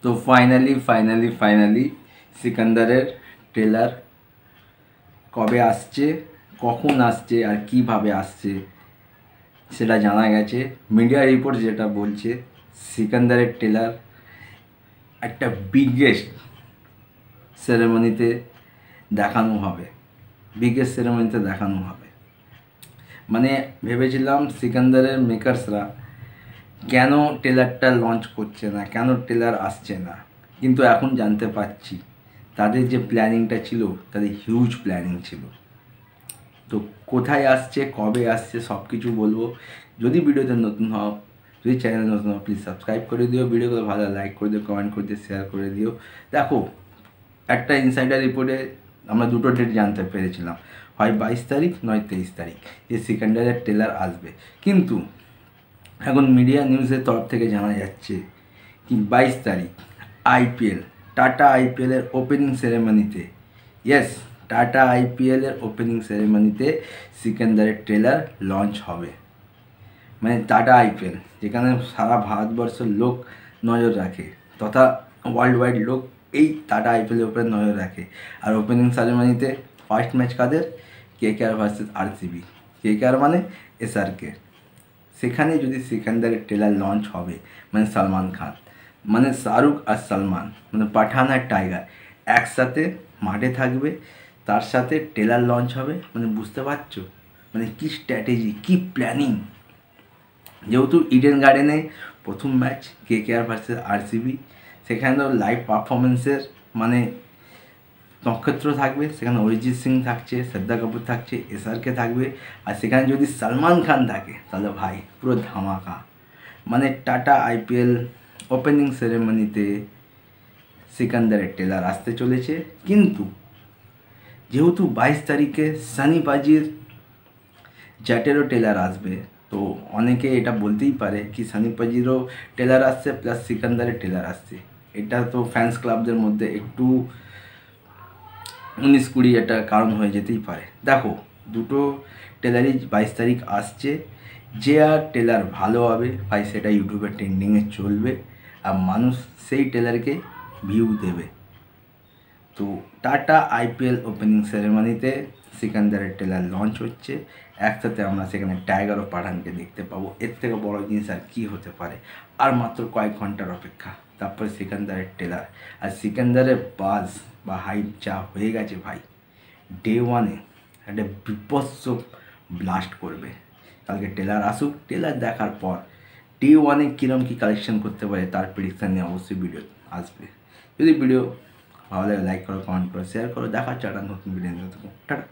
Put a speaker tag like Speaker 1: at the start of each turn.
Speaker 1: তো finally সিকান্দারের trailer কবে আসছে, কখন আসছে আর কিভাবে আসছে সেটা জানা গেছে। মিডিয়া রিপোর্ট যেটা বলছে, সিকান্দারের ট্রেলার একটা বিগেস্ট সেরেমনিতে দেখানো হবে। মানে ভেবেছিলাম সিকান্দারের মেকার্সরা কেন ট্রেলারটা লঞ্চ করছে না, কেন ট্রেলার আসছে না, কিন্তু এখন জানতে পারছি তাদের যে প্ল্যানিংটা ছিল, তাদের হিউজ প্ল্যানিং ছিল। তো কোথায় আসছে, কবে আসছে সব কিছু বলবো। যদি ভিডিওতে নতুন হও, যদি চ্যানেল নতুন হও, প্লিজ সাবস্ক্রাইব করে দিও, ভিডিওগুলো ভালো লাইক করে দিও, কমেন্ট করে দিও, শেয়ার করে দিও। দেখো, একটা ইনসাইডার রিপোর্টে আমরা দুটো ডেট জানতে পেরেছিলাম, হয় 22 তারিখ নয় 23 তারিখ যে সিকান্দারের ট্রেলার আসবে। কিন্তু এখন মিডিয়া নিউজের তরফ থেকে জানা যাচ্ছে কি 22 তারিখ আইপিএল, টাটা আইপিএলের ওপেনিং সেরেমনিতে, টাটা আইপিএলের ওপেনিং সেরেমনিতে সিকান্দারের ট্রেলার লঞ্চ হবে। মানে টাটা আইপিএল, যেখানে সারা ভারতবর্ষের লোক নজর রাখে, তথা ওয়ার্ল্ড ওয়াইড লোক এই টাটা আইপিএলের উপরে নজর রাখে। আর ওপেনিং সেরেমনিতে ফার্স্ট ম্যাচ কাদের? KKR versus RCB. কেকেআর মানে এসআরকে। সেখানে যদি সিকান্দারের ট্রেলার লঞ্চ হবে, মানে সলমান খান, মানে শাহরুখ আর সলমান, মানে পাঠান আর টাইগার একসাথে মাঠে থাকবে, তার সাথে ট্রেলার লঞ্চ হবে, মানে বুঝতে পারছো মানে কী স্ট্র্যাটেজি, কী প্ল্যানিং। যেহেতু ইডেন গার্ডেনে প্রথম ম্যাচ কেকেআর ভার্সেস আরসিবি, সেখানে তো লাইভ পারফরমেন্সের মানে নক্ষত্র থাকবে। সেখানে অরিজিৎ সিং থাকছে, শ্রদ্ধা কাপুর থাকছে, এসআরকে থাকবে। আর সেখানে যদি সলমান খান থাকে তাহলে ভাই পুরো ধামাকা। মানে টাটা আইপিএল ওপেনিং সেরেমনিতে সিকান্দারের ট্রেলার আসতে চলেছে। কিন্তু যেহেতু 22 তারিখে সানি পাজির জ্যাটেরও ট্রেলার আসবে, তো অনেকে এটা বলতেই পারে কি সানি পাজিরও ট্রেলার আসছে প্লাস সিকান্দারের ট্রেলার আসছে। এটা তো ফ্যান্স ক্লাবদের মধ্যে একটু 19-20 একটা কারণ হয়ে যেতেই পারে। দেখো, দুটো ট্রেলারই 22 তারিখ আসছে। যে আর ট্রেলার ভালো হবে ভাই, সেটা ইউটিউবে ট্রেন্ডিংয়ে চলবে আর মানুষ সেই ট্রেলারকে ভিউ দেবে। তো টাটা আইপিএল ওপেনিং সেরেমনিতে সিকান্দারের ট্রেলার লঞ্চ হচ্ছে, একসাথে আমরা সেখানে টাইগার ও পাঠানকে দেখতে পাবো। এর থেকে বড় জিনিস আর কী হতে পারে? আর মাত্র কয়েক ঘন্টার অপেক্ষা, তারপরে সিকান্দারের ট্রেলার। আর সিকান্দারের বাজ বা হাইপ যা হয়ে গেছে ভাই, ডে ওয়ানে একটা বিভৎস ব্লাস্ট করবে। কালকে ট্রেলার আসুক, ট্রেলার দেখার পর ডে ওয়ানে কীরকম কী কালেকশন করতে পারে তার প্রেডিকশান নিয়ে অবশ্যই ভিডিও আসবে। যদি ভিডিও ভালো লাগে লাইক করো, কমেন্ট করো, শেয়ার করো। দেখা হচ্ছে একটা নতুন ভিডিও নিয়ে। টাটা।